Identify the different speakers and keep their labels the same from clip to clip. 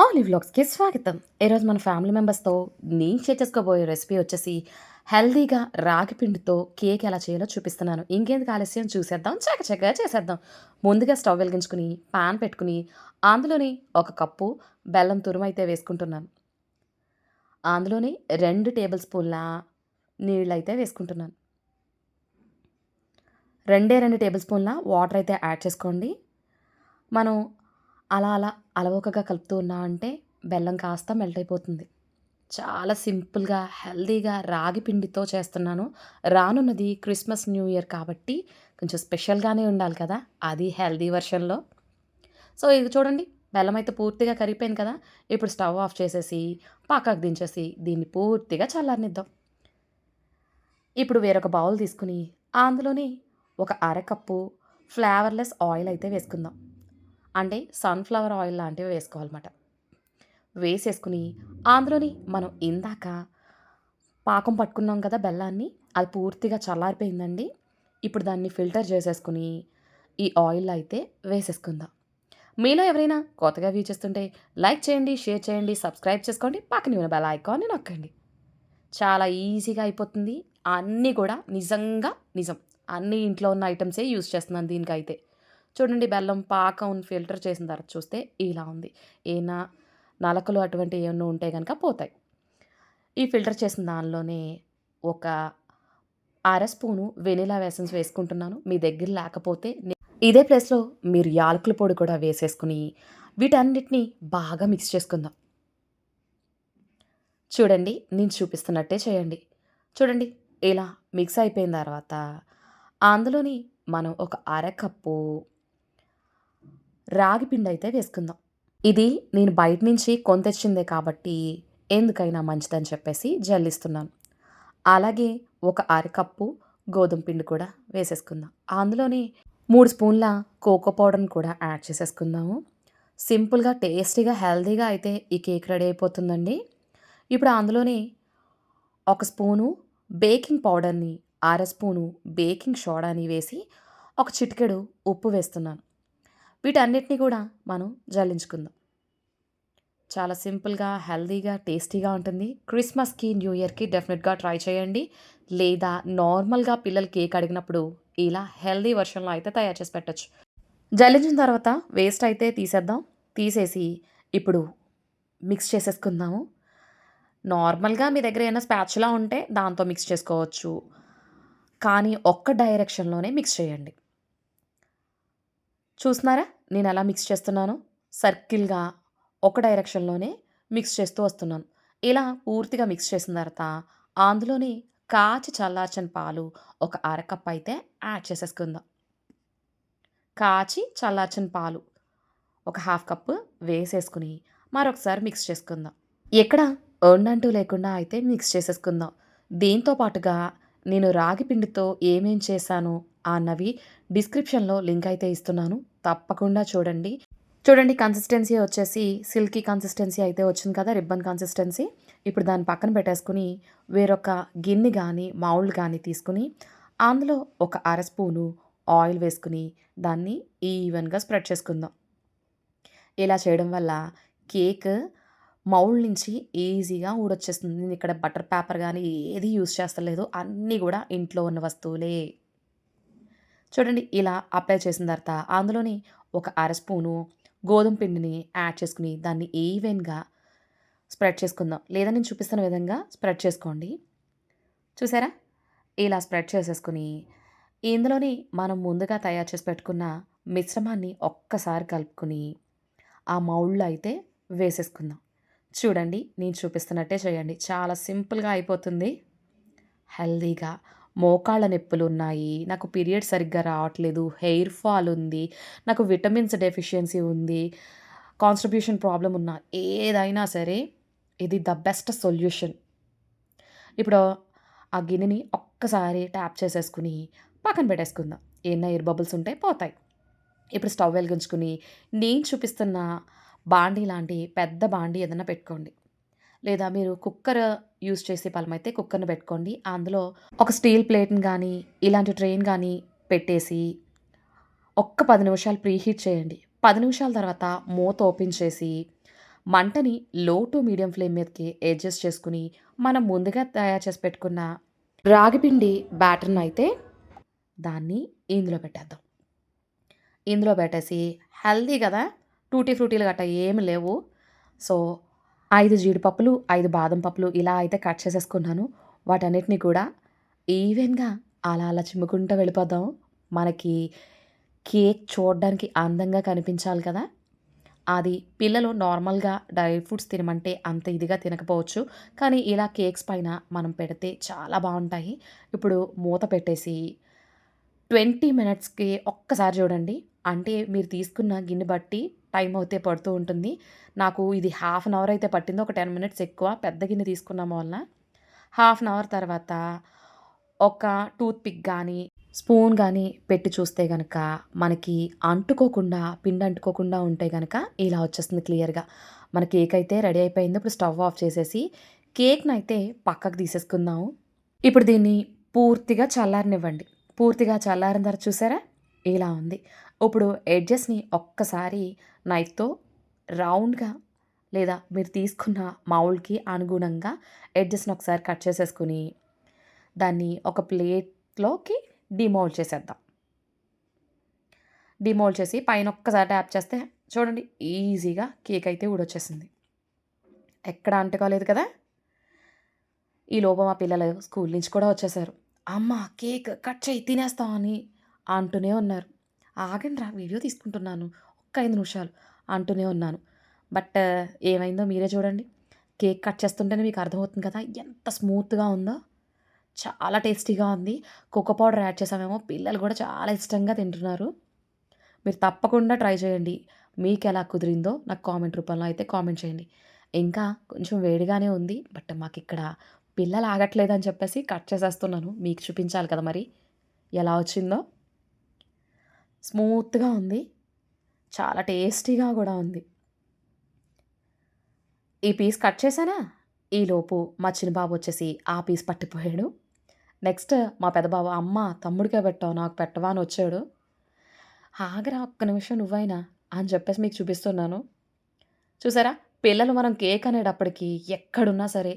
Speaker 1: Olive వ్లాగ్స్‌కి స్వాగతం. ఈరోజు మన ఫ్యామిలీ మెంబర్స్‌తో నేను షేర్ చేసుకోబోయే రెసిపీ వచ్చేసి హెల్తీగా రాగి పిండితో కేక్ ఎలా చేయాలో చూపిస్తున్నాను. ఇంకెందుకు ఆలస్యం చూసేద్దాం. చకచకా చేసేద్దాం. ముందుగా స్టవ్ వెలిగించుకొని పాన్ పెట్టుకొని అందులోని ఒక కప్పు బెల్లం తురుమైతే వేసుకుంటున్నాను. అందులోని 2 టేబుల్ స్పూన్ల నీళ్ళైతే వేసుకుంటున్నాను. 2 టేబుల్ స్పూన్ల వాటర్ అయితే యాడ్ చేసుకోండి. మనం అలా అలవోకగా కలుపుతూ ఉన్నామంటే బెల్లం కాస్త మెల్ట్ అయిపోతుంది. చాలా సింపుల్‌గా, హెల్తీగా రాగి పిండితో చేస్తున్నాను. రానున్నది క్రిస్మస్, న్యూ ఇయర్ కాబట్టి కొంచెం స్పెషల్‌గానే ఉండాలి కదా! అది హెల్తీ వెర్షన్‌లో. సో, ఇది చూడండి బెల్లం అయితే పూర్తిగా కరిగిపోయింది కదా! ఇప్పుడు స్టవ్ ఆఫ్ చేసేసి, పక్కకు దించేసి దీన్ని పూర్తిగా చల్లారనిద్దాం. ఇప్పుడు వేరొక బౌల్ తీసుకొని అందులోని ఒక అరకప్పు ఫ్లేవర్‌లెస్ ఆయిల్ అయితే వేసుకుందాం. అంటే సన్‌ఫ్లవర్ ఆయిల్ లాంటివి వేసుకోవాలన్నమాట. వేసేసుకొని అందులోని మనం ఇందాక పాకం పట్టుకున్నాం కదా బెల్లాన్ని, అది పూర్తిగా చల్లారిపోయిందండి. ఇప్పుడు దాన్ని ఫిల్టర్ చేసేసుకొని ఈ ఆయిల్‌లో అయితే వేసేసుకుందాం. మీలో ఎవరైనా కొత్తగా వ్యూ చేస్తుంటే లైక్ చేయండి, షేర్ చేయండి, సబ్స్క్రైబ్ చేసుకోండి. పక్కనే ఉన్న బెల్ ఐకాన్‌ని నొక్కండి. చాలా ఈజీగా అయిపోతుంది. అన్నీ కూడా నిజంగా నిజం. అన్నీ ఇంట్లో ఉన్న ఐటెమ్సే యూజ్ చేస్తున్నాను దీనికైతే. చూడండి బెల్లం పాకం ఫిల్టర్ చేసిన తర్వాత చూస్తే ఇలా ఉంది. ఏనా నలకలు అటువంటివి ఏమన్నా ఉంటే గనక పోతాయి. ఈ ఫిల్టర్ చేసిన దానిలోనే ఒక అర స్పూను వెనిలా ఎసెన్స్ వేసుకుంటున్నాను. మీ దగ్గర లేకపోతే ఇదే ప్లేస్‌లో మీరు యాలకుల పొడి కూడా వేసేసుకొని వీటన్నిటిని బాగా మిక్స్ చేసుకుందాం. చూడండి నేను చూపిస్తున్నట్టే చేయండి. చూడండి ఇలా మిక్స్ అయిపోయిన తర్వాత అందులోని మనం ఒక అరకప్పు రాగి పిండయితే వేసుకుందాం. ఇది నేను బయట నుంచి కొని తెచ్చిందే కాబట్టి ఎందుకైనా మంచిదని చెప్పేసి జల్లిస్తున్నాను. అలాగే ఒక అరకప్పు గోధుమ పిండి కూడా వేసేసుకుందాం. అందులోని 3 స్పూన్ల కోకో పౌడర్‌ని కూడా యాడ్ చేసేసుకుందాము. సింపుల్‌గా, టేస్టీగా, హెల్తీగా అయితే ఈ కేక్ రెడీ అయిపోతుందండి. ఇప్పుడు అందులోని ఒక స్పూను బేకింగ్ పౌడర్‌ని, అర స్పూను బేకింగ్ సోడాని వేసి ఒక చిటికెడు ఉప్పు వేస్తున్నాను. వీటన్నిటిని కూడా మనం జల్లించుకుందాం. చాలా సింపుల్‌గా, హెల్తీగా, టేస్టీగా ఉంటుంది. క్రిస్మస్‌కి, న్యూ ఇయర్‌కి డెఫినిట్‌గా ట్రై చేయండి. లేదా నార్మల్‌గా పిల్లలు కేక్ అడిగినప్పుడు ఇలా హెల్తీ వెర్షన్‌లో అయితే తయారు చేసి పెట్టొచ్చు. జల్లించిన తర్వాత వేస్ట్ అయితే తీసేద్దాం. తీసేసి ఇప్పుడు మిక్స్ చేసేసుకుందాము. నార్మల్‌గా మీ దగ్గర ఏమైనా స్పాచులా ఉంటే దాంతో మిక్స్ చేసుకోవచ్చు. కానీ ఒక్క డైరెక్షన్‌లోనే మిక్స్ చేయండి. చూస్తున్నారా? నేనెలా మిక్స్ చేస్తున్నానో? సర్కిల్‌గా ఒక డైరెక్షన్‌లోనే మిక్స్ చేస్తూ వస్తున్నాను. ఇలా పూర్తిగా మిక్స్ చేసిన తర్వాత అందులోని కాచి చల్లార్చిన పాలు ఒక అరకప్ అయితే యాడ్ చేసేసుకుందాం. కాచి చల్లార్చిన పాలు ఒక హాఫ్ కప్పు వేసేసుకొని మరొకసారి మిక్స్ చేసుకుందాం. ఎక్కడ ఉండంటూ లేకుండా అయితే మిక్స్ చేసేసుకుందాం. దీంతో పాటుగా నేను రాగి పిండితో ఏమేం చేశాను అన్నవి డిస్క్రిప్షన్‌లో లింక్ అయితే ఇస్తున్నాను. తప్పకుండా చూడండి. చూడండి కన్సిస్టెన్సీ వచ్చేసి సిల్కీ కన్సిస్టెన్సీ అయితే వచ్చింది కదా! Ribbon consistency. ఇప్పుడు దాన్ని పక్కన పెట్టేసుకొని వేరొక గిన్నె గానీ, మౌల్డ్ గానీ తీసుకొని అందులో ఒక అర స్పూను ఆయిల్ వేసుకొని దాన్ని ఈవెన్‌గా స్ప్రెడ్ చేసుకుందాం. ఇలా చేయడం వల్ల కేక్ మౌల్డ్ నుంచి ఈజీగా ఊడొచ్చేస్తుంది. నేనిక్కడ బటర్ పేపర్ గానీ ఏది యూజ్ చేస్తలేదు. అన్నీ గూడా ఇంట్లో ఉన్న వస్తువులే. చూడండి ఇలా అప్లై చేసిన తర్వాత అందులోని ఒక అర స్పూను గోధుమ పిండిని యాడ్ చేసుకొని దాన్ని ఈవెన్‌గా స్ప్రెడ్ చేసుకుందాం. లేదా నేను చూపిస్తున్న విధంగా స్ప్రెడ్ చేసుకోండి. చూసారా? ఇలా స్ప్రెడ్ చేసేసుకొని ఇందులోని మనం ముందుగా తయారు చేసి పెట్టుకున్న మిశ్రమాన్ని ఒక్కసారి కలుపుకొని ఆ మౌల్డ్‌లో అయితే వేసేసుకుందాం. చూడండి నేను చూపిస్తున్నట్టే చేయండి. చాలా సింపుల్‌గా అయిపోతుంది. హెల్తీగా. మోకాళ్ళ నొప్పులున్నాయి, నాకు పీరియడ్ సరిగ్గా రావట్లేదు, హెయిర్ ఫాల్ ఉంది, నాకు విటమిన్స్ డెఫిషియన్సీ ఉంది, కాన్‌స్టిప్యూషన్ ప్రాబ్లమ్ ఉన్నా ఏదైనా సరే ఇది ద బెస్ట్ సొల్యూషన్. ఇప్పుడు ఆ గిన్నెని ఒక్కసారి ట్యాప్ చేసేసుకొని పక్కన పెట్టేసుకుందాం. ఏమైనా ఎయిర్ బబుల్స్ ఉంటే పోతాయి. ఇప్పుడు స్టవ్ వెలిగించుకొని నేను చూపిస్తున్న బాండీ లాంటి పెద్ద బాండీ ఏదైనా పెట్టుకోండి. లేదా మీరు కుక్కర్ యూజ్ చేసే పలమైతే కుక్కర్‌ని పెట్టుకోండి. అందులో ఒక స్టీల్ ప్లేట్‌ని గానీ, ఇలాంటి ట్రేని గానీ పెట్టేసి ఒక్క 10 నిమిషాలు ప్రీహీట్ చేయండి. 10 నిమిషాల తర్వాత మూత ఓపెన్ చేసి మంటని లో టు మీడియం ఫ్లేమ్ మీదకి అడ్జస్ట్ చేసుకొని, మనం ముందుగా తయారు చేసి పెట్టుకున్న రాగిపిండి బ్యాటర్‌నయితే దాన్ని ఇందులో పెట్టేద్దాం. ఇందులో పెట్టేసి హెల్తీ గదా! టూటీ ఫ్రూటీలు గట్టా ఏమి లేవు. సో, 5 జీడిపప్పులు, 5 బాదం పప్పులు ఇలా అయితే కట్ చేసేసుకున్నాను. వాటన్నిటిని కూడా ఈవెన్‌గా అలా అలా చిమ్ముకుంటూ వెళ్ళిపోదాం. మనకి కేక్ చూడడానికి అందంగా కనిపించాలి కదా! అది పిల్లలు నార్మల్‌గా డ్రై ఫ్రూట్స్ తినమంటే అంత ఇదిగా తినకపోవచ్చు. కానీ ఇలా కేక్స్ పైన మనం పెడితే చాలా బావుంటాయి. ఇప్పుడు మూత పెట్టేసి 20 మినిట్స్‌కి ఒక్కసారి చూడండి. అంటే మీరు తీసుకున్న గిన్నె బట్టి టైం అయితే పడుతూ ఉంటుంది. నాకు ఇది హాఫ్ అన్ అవర్ అయితే పట్టింది. ఒక 10 మినిట్స్ ఎక్కువ. పెద్ద గిన్నె తీసుకున్నాం వలన హాఫ్ అన్ అవర్ తర్వాత ఒక టూత్ పిక్ గానీ, స్పూన్ గానీ పెట్టి చూస్తే గనక మనకి అంటుకోకుండా, పిండి అంటుకోకుండా ఉంటే గనక ఇలా వచ్చేస్తుంది క్లియర్‌గా. మన కేక్ అయితే రెడీ అయిపోయింది. ఇప్పుడు స్టవ్ ఆఫ్ చేసేసి కేక్‌నయితే పక్కకు తీసేసుకుందాం. ఇప్పుడు దీన్ని పూర్తిగా చల్లారనివ్వండి. పూర్తిగా చల్లారిన తర్వాత చూసారా? ఇలా ఉంది. ఇప్పుడు ఎడ్జెస్‌ని ఒక్కసారి నైఫ్‌తో రౌండ్‌గా లేదా మీరు తీసుకున్న మౌల్డ్‌కి అనుగుణంగా ఎడ్జెస్‌ని ఒకసారి కట్ చేసేసుకొని, దాన్ని ఒక ప్లేట్‌లోకి డీమోల్డ్ చేసేద్దాం. డీమోల్డ్ చేసి పైన ఒక్కసారి ట్యాప్ చేస్తే చూడండి ఈజీగా కేక్ అయితే ఊడొచ్చేసింది. ఎక్కడ అంటుకోలేదు కదా! ఈలోపు మా పిల్లలు స్కూల్ నుంచి కూడా వచ్చేసారు. "అమ్మ కేక్ కట్ చెయ్యి తినేస్తాం" అని అంటూనే ఉన్నారు. "ఆగండ్రా వీడియో తీసుకుంటున్నాను. ఒక్క 5 నిమిషాలు" అంటూనే ఉన్నాను. బట్ ఏమైందో మీరే చూడండి. కేక్ కట్ చేస్తుంటేనే మీకు అర్థమవుతుంది కదా! ఎంత స్మూత్‌గా ఉందో. చాలా టేస్టీగా ఉంది. కోకో పౌడర్ యాడ్ చేసామేమో పిల్లలు కూడా చాలా ఇష్టంగా తింటున్నారు. మీరు తప్పకుండా ట్రై చేయండి. మీకెలా కుదిరిందో నాకు కామెంట్ రూపంలో అయితే కామెంట్ చేయండి. ఇంకా కొంచెం వేడిగానే ఉంది. బట్ మాకిక్కడ పిల్లలు ఆగట్లేదని చెప్పేసి కట్ చేసేస్తున్నాను. మీకు చూపించాలి కదా మరి ఎలా వచ్చిందో. స్మూత్‌గా ఉంది. చాలా టేస్టీగా గూడా ఉంది. ఈ పీస్ కట్ చేశానా, ఈలోపు మా చిన్న బాబొచ్చేసి ఆ పీస్ పట్టిపోయాడు. నెక్స్ట్ మా పెద్ద బాబు, "అమ్మ తమ్ముడికే పెట్టావు నాకు పెట్టవా?" అని వచ్చాడు. ఆగరా ఒక్క నిమిషం నువ్వైనా అని చెప్పేసి మీకు చూపిస్తున్నాను. చూసారా? పిల్లలు మనం కేక్ అనేటప్పటికి ఎక్కడున్నా సరే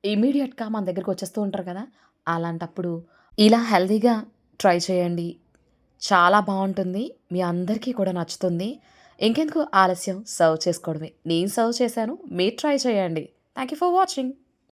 Speaker 1: ఇమ్మీడియేట్‌గా మన దగ్గరకొచ్చేస్తూ ఉంటారు కదా! అలాంటప్పుడు ఇలా హెల్తీగా ట్రై చేయండి. చాలా బావుంటుంది. మీ అందరికీ కూడా నచ్చుతుంది. ఇంకెందుకు ఆలస్యం సర్వ్ చేసుకోవడమే. నేను సర్వ్ చేశాను. మీరు ట్రై చేయండి. Thank you for watching.